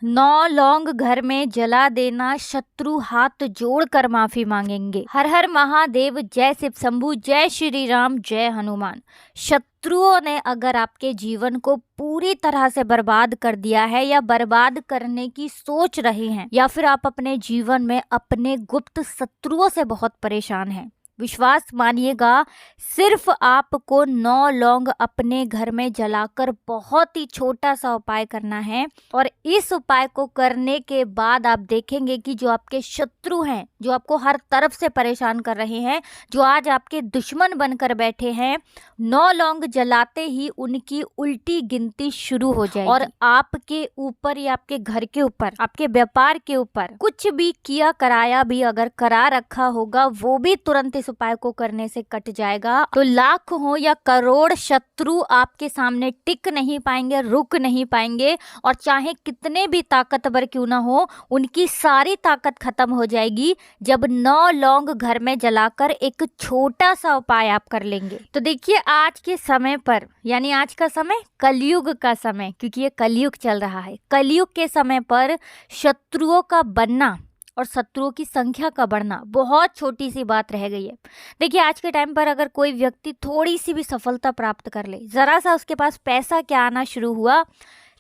9 लौंग घर में जला देना, शत्रु हाथ जोड़कर माफी मांगेंगे। हर हर महादेव, जय शिव शंभू, जय श्री राम, जय हनुमान। शत्रुओं ने अगर आपके जीवन को पूरी तरह से बर्बाद कर दिया है या बर्बाद करने की सोच रहे हैं, या फिर आप अपने जीवन में अपने गुप्त शत्रुओं से बहुत परेशान हैं, विश्वास मानिएगा, सिर्फ आपको 9 लौंग अपने घर में जलाकर बहुत ही छोटा सा उपाय करना है। और इस उपाय को करने के बाद आप देखेंगे कि जो आपके शत्रु हैं, जो आपको हर तरफ से परेशान कर रहे हैं, जो आज आपके दुश्मन बनकर बैठे हैं, 9 लौंग जलाते ही उनकी उल्टी गिनती शुरू हो जाएगी और आपके ऊपर या आपके घर के ऊपर, आपके व्यापार के ऊपर कुछ भी किया कराया भी अगर करा रखा होगा, वो भी तुरंत इस उपाय को करने से कट जाएगा। तो लाख हो या करोड़ शत्रु आपके सामने टिक नहीं पाएंगे, रुक नहीं पाएंगे, और चाहे कितने भी ताकतवर क्यों ना हो, उनकी सारी ताकत खत्म हो जाएगी जब 9 लौंग घर में जलाकर एक छोटा सा उपाय आप कर लेंगे। तो देखिए, आज के समय पर, यानी आज का समय कलयुग का समय, क्योंकि ये कलयुग चल रहा है, कलयुग के समय पर शत्रुओं का बनना और शत्रुओं की संख्या का बढ़ना बहुत छोटी सी बात रह गई है। देखिए, आज के टाइम पर अगर कोई व्यक्ति थोड़ी सी भी सफलता प्राप्त कर ले, जरा सा उसके पास पैसा क्या आना शुरू हुआ,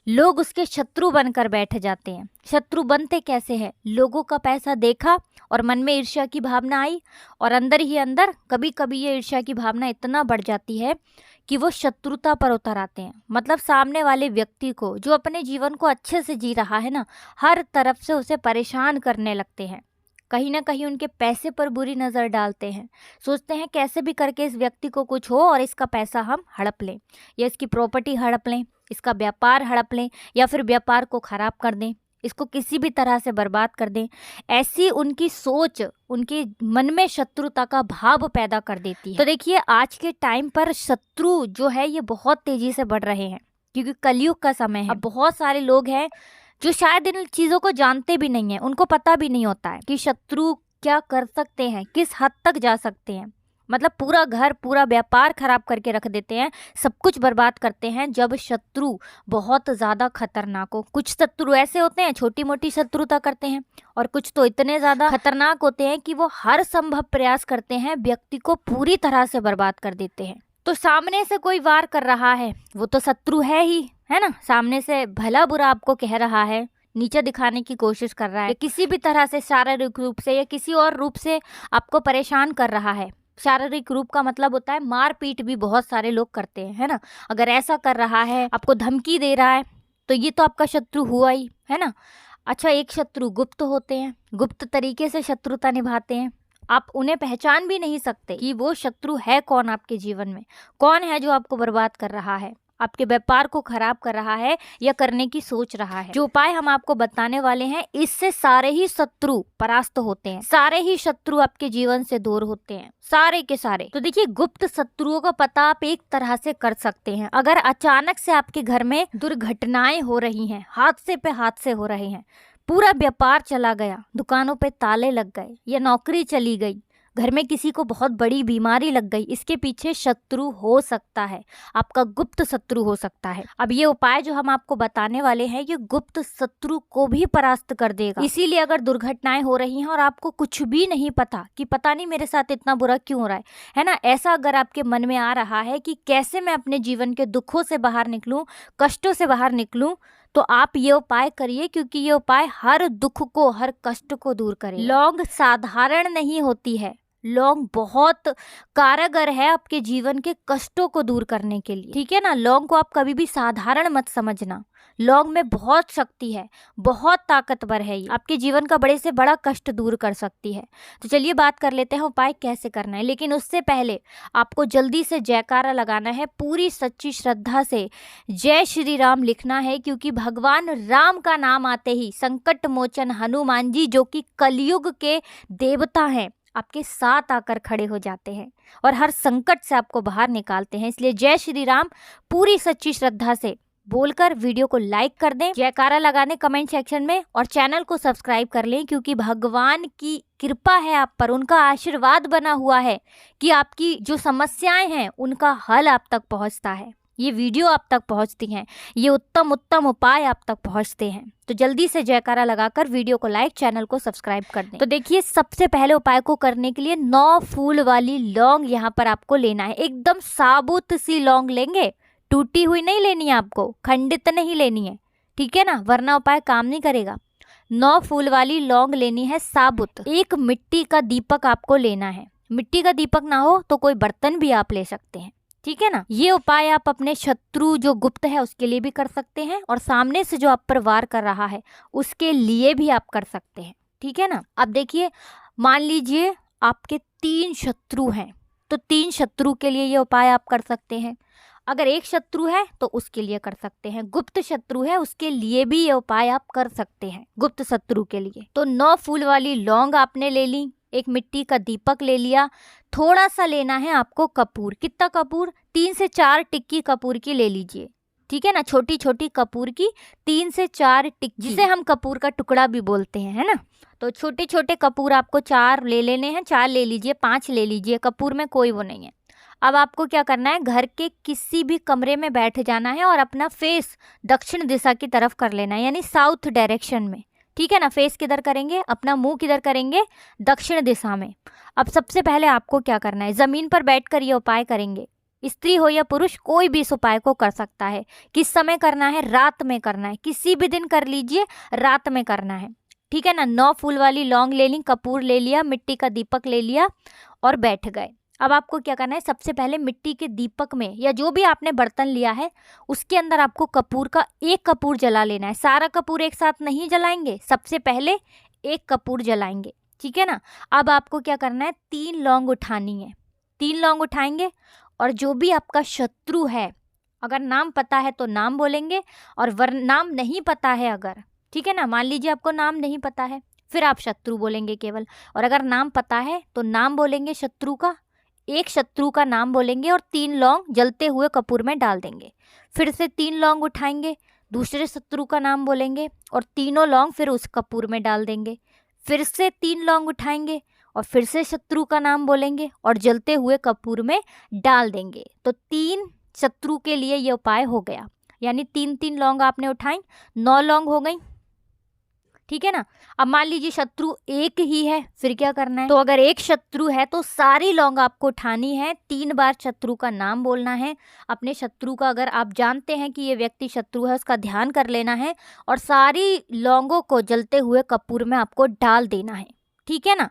लोग उसके शत्रु बनकर बैठ जाते हैं। शत्रु बनते कैसे हैं? लोगों का पैसा देखा और मन में ईर्ष्या की भावना आई, और अंदर ही अंदर कभी कभी ये ईर्ष्या की भावना इतना बढ़ जाती है कि वो शत्रुता पर उतर आते हैं। मतलब सामने वाले व्यक्ति को, जो अपने जीवन को अच्छे से जी रहा है ना, हर तरफ से उसे परेशान करने लगते हैं। कहीं ना कहीं उनके पैसे पर बुरी नज़र डालते हैं, सोचते हैं कैसे भी करके इस व्यक्ति को कुछ हो और इसका पैसा हम हड़प लें, या इसकी प्रॉपर्टी हड़प लें, इसका व्यापार हड़प लें, या फिर व्यापार को खराब कर दें, इसको किसी भी तरह से बर्बाद कर दें। ऐसी उनकी सोच उनके मन में शत्रुता का भाव पैदा कर देती है। तो देखिए, आज के टाइम पर शत्रु जो है ये बहुत तेजी से बढ़ रहे हैं, क्योंकि कलयुग का समय है। अब बहुत सारे लोग हैं जो शायद इन चीज़ों को जानते भी नहीं है, उनको पता भी नहीं होता है कि शत्रु क्या कर सकते हैं, किस हद तक जा सकते हैं। मतलब पूरा घर, पूरा व्यापार खराब करके रख देते हैं, सब कुछ बर्बाद करते हैं जब शत्रु बहुत ज़्यादा खतरनाक हो। कुछ शत्रु ऐसे होते हैं छोटी मोटी शत्रुता करते हैं, और कुछ तो इतने ज़्यादा खतरनाक होते हैं कि वो हर संभव प्रयास करते हैं, व्यक्ति को पूरी तरह से बर्बाद कर देते हैं। तो सामने से कोई वार कर रहा है, वो तो शत्रु है ही, है ना। सामने से भला बुरा आपको कह रहा है, नीचे दिखाने की कोशिश कर रहा है, या किसी भी तरह से शारीरिक रूप से या किसी और रूप से आपको परेशान कर रहा है। शारीरिक रूप का मतलब होता है मारपीट, भी बहुत सारे लोग करते हैं, है ना। अगर ऐसा कर रहा है, आपको धमकी दे रहा है, तो ये तो आपका शत्रु हुआ ही, है ना। अच्छा, एक शत्रु गुप्त होते हैं, गुप्त तरीके से शत्रुता निभाते हैं, आप उन्हें पहचान भी नहीं सकते कि वो शत्रु है कौन, आपके जीवन में कौन है जो आपको बर्बाद कर रहा है, आपके व्यापार को खराब कर रहा है या करने की सोच रहा है। जो उपाय हम आपको बताने वाले हैं, इससे सारे ही शत्रु परास्त होते हैं, सारे ही शत्रु आपके जीवन से दूर होते हैं, सारे के सारे। तो देखिए, गुप्त शत्रुओं का पता आप एक तरह से कर सकते हैं। अगर अचानक से आपके घर में दुर्घटनाएं हो रही हैं, हादसे पे हादसे हो रहे हैं, पूरा व्यापार चला गया, दुकानों पे ताले लग गए, या नौकरी चली गई, घर में किसी को बहुत बड़ी बीमारी लग गई, इसके पीछे शत्रु हो सकता है, आपका गुप्त शत्रु हो सकता है। अब ये उपाय जो हम आपको बताने वाले हैं, ये गुप्त शत्रु को भी परास्त कर देगा। इसीलिए अगर दुर्घटनाएं हो रही हैं और आपको कुछ भी नहीं पता कि पता नहीं मेरे साथ इतना बुरा क्यों हो रहा है ना, ऐसा अगर आपके मन में आ रहा है कि कैसे मैं अपने जीवन के दुखों से बाहर निकलूं, कष्टों से बाहर निकलूं, तो आप ये उपाय करिए, क्योंकि ये उपाय हर दुख को, हर कष्ट को दूर करे। लौंग साधारण नहीं होती है, लौंग बहुत कारगर है आपके जीवन के कष्टों को दूर करने के लिए, ठीक है ना। लौंग को आप कभी भी साधारण मत समझना, लौंग में बहुत शक्ति है, बहुत ताकतवर है, ये आपके जीवन का बड़े से बड़ा कष्ट दूर कर सकती है। तो चलिए बात कर लेते हैं उपाय कैसे करना है, लेकिन उससे पहले आपको जल्दी से जयकारा लगाना है, पूरी सच्ची श्रद्धा से जय श्री राम लिखना है, क्योंकि भगवान राम का नाम आते ही संकट मोचन हनुमान जी, जो कि कलयुग के देवता हैं, आपके साथ आकर खड़े हो जाते हैं और हर संकट से आपको बाहर निकालते हैं। इसलिए जय श्री राम पूरी सच्ची श्रद्धा से बोलकर वीडियो को लाइक कर दें, जयकारा लगाने कमेंट सेक्शन में, और चैनल को सब्सक्राइब कर लें, क्योंकि भगवान की कृपा है आप पर, उनका आशीर्वाद बना हुआ है कि आपकी जो समस्याएं हैं उनका हल आप तक पहुंचता है। ये वीडियो आप तक पहुंचती हैं, ये उत्तम उत्तम उपाय आप तक पहुंचते हैं, तो जल्दी से जयकारा लगाकर वीडियो को लाइक, चैनल को सब्सक्राइब कर दें। तो देखिए, सबसे पहले उपाय को करने के लिए 9 फूल वाली लौंग यहाँ पर आपको लेना है। एकदम साबुत सी लौंग लेंगे, टूटी हुई नहीं लेनी है आपको, खंडित नहीं लेनी है, ठीक है ना, वरना उपाय काम नहीं करेगा। 9 फूल वाली लौंग लेनी है साबुत। एक मिट्टी का दीपक आपको लेना है। मिट्टी का दीपक ना हो तो कोई बर्तन भी आप ले सकते हैं, ठीक है ना। ये उपाय आप अपने शत्रु जो गुप्त है उसके लिए भी कर सकते हैं, और सामने से जो आप पर वार कर रहा है उसके लिए भी आप कर सकते हैं, ठीक है ना। अब देखिए, मान लीजिए आपके 3 शत्रु हैं, तो 3 शत्रु के लिए ये उपाय आप कर सकते हैं। अगर एक शत्रु है तो उसके लिए कर सकते हैं, गुप्त शत्रु है उसके लिए भी ये उपाय आप कर सकते हैं, गुप्त शत्रु के लिए। तो 9 फूल वाली लौंग आपने ले ली, एक मिट्टी का दीपक ले लिया, थोड़ा सा लेना है आपको कपूर। कितना कपूर? 3 से 4 टिक्की कपूर की ले लीजिए, ठीक है ना, छोटी छोटी कपूर की 3 से 4 टिक्की, जिसे हम कपूर का टुकड़ा भी बोलते हैं, है ना। तो छोटे छोटे कपूर आपको 4 ले लेने हैं, 4 ले लीजिए, 5 ले लीजिए, कपूर में कोई वो नहीं है। अब आपको क्या करना है, घर के किसी भी कमरे में बैठ जाना है और अपना फेस दक्षिण दिशा की तरफ कर लेना है, यानी साउथ डायरेक्शन में, ठीक है ना। फेस किधर करेंगे, अपना मुंह किधर करेंगे, दक्षिण दिशा में। अब सबसे पहले आपको क्या करना है, ज़मीन पर बैठकर ये उपाय करेंगे। स्त्री हो या पुरुष, कोई भी इस उपाय को कर सकता है। किस समय करना है? रात में करना है, किसी भी दिन कर लीजिए, रात में करना है, ठीक है ना। 9 फूल वाली लौंग ले ली, कपूर ले लिया, मिट्टी का दीपक ले लिया और बैठ गए। अब आपको क्या करना है, सबसे पहले मिट्टी के दीपक में या जो भी आपने बर्तन लिया है उसके अंदर आपको कपूर का एक कपूर जला लेना है। सारा कपूर एक साथ नहीं जलाएंगे, सबसे पहले एक कपूर जलाएंगे, ठीक है ना। अब आपको क्या करना है, 3 लौंग उठानी है। 3 लौंग उठाएंगे और जो भी आपका शत्रु है, अगर नाम पता है तो नाम बोलेंगे, और नाम नहीं पता है अगर, ठीक है ना, मान लीजिए आपको नाम नहीं पता है, फिर आप शत्रु बोलेंगे केवल, और अगर नाम पता है तो नाम बोलेंगे शत्रु का, एक शत्रु का नाम बोलेंगे और 3 लौंग जलते हुए कपूर में डाल देंगे। फिर से 3 लौंग उठाएंगे, दूसरे शत्रु का नाम बोलेंगे और तीनों लौंग फिर उस कपूर में डाल देंगे। फिर से 3 लौंग उठाएंगे और फिर से शत्रु का नाम बोलेंगे और जलते हुए कपूर में डाल देंगे। तो 3 शत्रु के लिए ये उपाय हो गया, यानी 3-3 लौंग आपने उठाई, 9 लौंग हो गई, ठीक है ना। अब मान लीजिए शत्रु एक ही है, फिर क्या करना है, तो अगर एक शत्रु है तो सारी लौंग आपको उठानी है, 3 बार शत्रु का नाम बोलना है। अपने शत्रु का, अगर आप जानते हैं कि ये व्यक्ति शत्रु है, उसका ध्यान कर लेना है और सारी लौंगों को जलते हुए कपूर में आपको डाल देना है, ठीक है ना।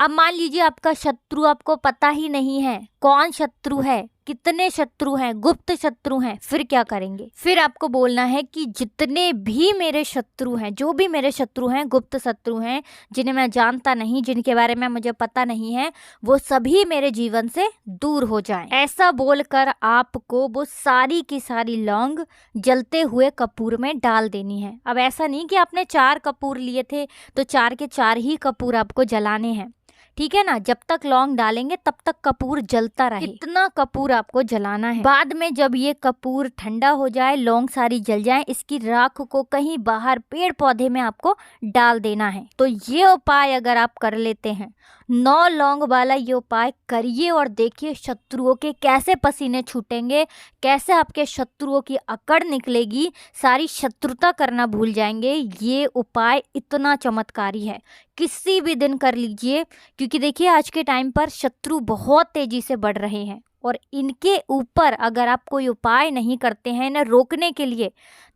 अब मान लीजिए आपका शत्रु आपको पता ही नहीं है कौन शत्रु है, कितने शत्रु हैं, गुप्त शत्रु हैं, फिर क्या करेंगे, फिर आपको बोलना है कि जितने भी मेरे शत्रु हैं, जो भी मेरे शत्रु हैं, गुप्त शत्रु हैं, जिन्हें मैं जानता नहीं, जिनके बारे में मुझे पता नहीं है, वो सभी मेरे जीवन से दूर हो जाएं। ऐसा बोलकर आपको वो सारी की सारी लौंग जलते हुए कपूर में डाल देनी है। अब ऐसा नहीं कि आपने 4 कपूर लिए थे तो 4 के 4 ही कपूर आपको जलाने हैं, ठीक है ना। जब तक लौंग डालेंगे तब तक कपूर जलता रहे, इतना कपूर आपको जलाना है। बाद में जब ये कपूर ठंडा हो जाए, लौंग सारी जल जाए, इसकी राख को कहीं बाहर पेड़ पौधे में आपको डाल देना है। तो ये उपाय अगर आप कर लेते हैं, 9 लौंग वाला ये उपाय करिए और देखिए शत्रुओं के कैसे पसीने छूटेंगे, कैसे आपके शत्रुओं की अकड़ निकलेगी, सारी शत्रुता करना भूल जाएंगे। ये उपाय इतना चमत्कारी है, किसी भी दिन कर लीजिए, क्योंकि देखिए आज के टाइम पर शत्रु बहुत तेजी से बढ़ रहे हैं और इनके ऊपर अगर आप कोई उपाय नहीं करते हैं ना रोकने के लिए,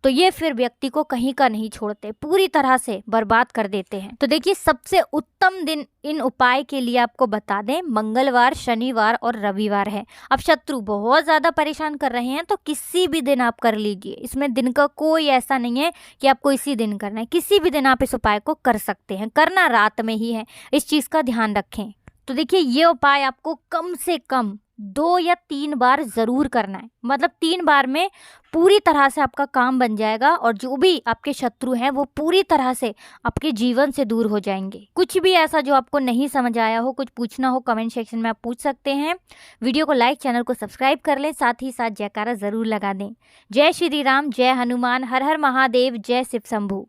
तो ये फिर व्यक्ति को कहीं का नहीं छोड़ते, पूरी तरह से बर्बाद कर देते हैं। तो देखिए सबसे उत्तम दिन इन उपाय के लिए आपको बता दें, मंगलवार, शनिवार और रविवार है। अब शत्रु बहुत ज़्यादा परेशान कर रहे हैं तो किसी भी दिन आप कर लीजिए, इसमें दिन का कोई ऐसा नहीं है कि आपको इसी दिन करना है, किसी भी दिन आप इस उपाय को कर सकते हैं, करना रात में ही है, इस चीज़ का ध्यान रखें। तो देखिए ये उपाय आपको कम से कम 2 या 3 बार ज़रूर करना है, मतलब 3 बार में पूरी तरह से आपका काम बन जाएगा और जो भी आपके शत्रु हैं वो पूरी तरह से आपके जीवन से दूर हो जाएंगे। कुछ भी ऐसा जो आपको नहीं समझ आया हो, कुछ पूछना हो, कमेंट सेक्शन में आप पूछ सकते हैं। वीडियो को लाइक, चैनल को सब्सक्राइब कर लें, साथ ही साथ जयकारा ज़रूर लगा दें। जय श्री राम, जय हनुमान, हर हर महादेव, जय शिव शंभू।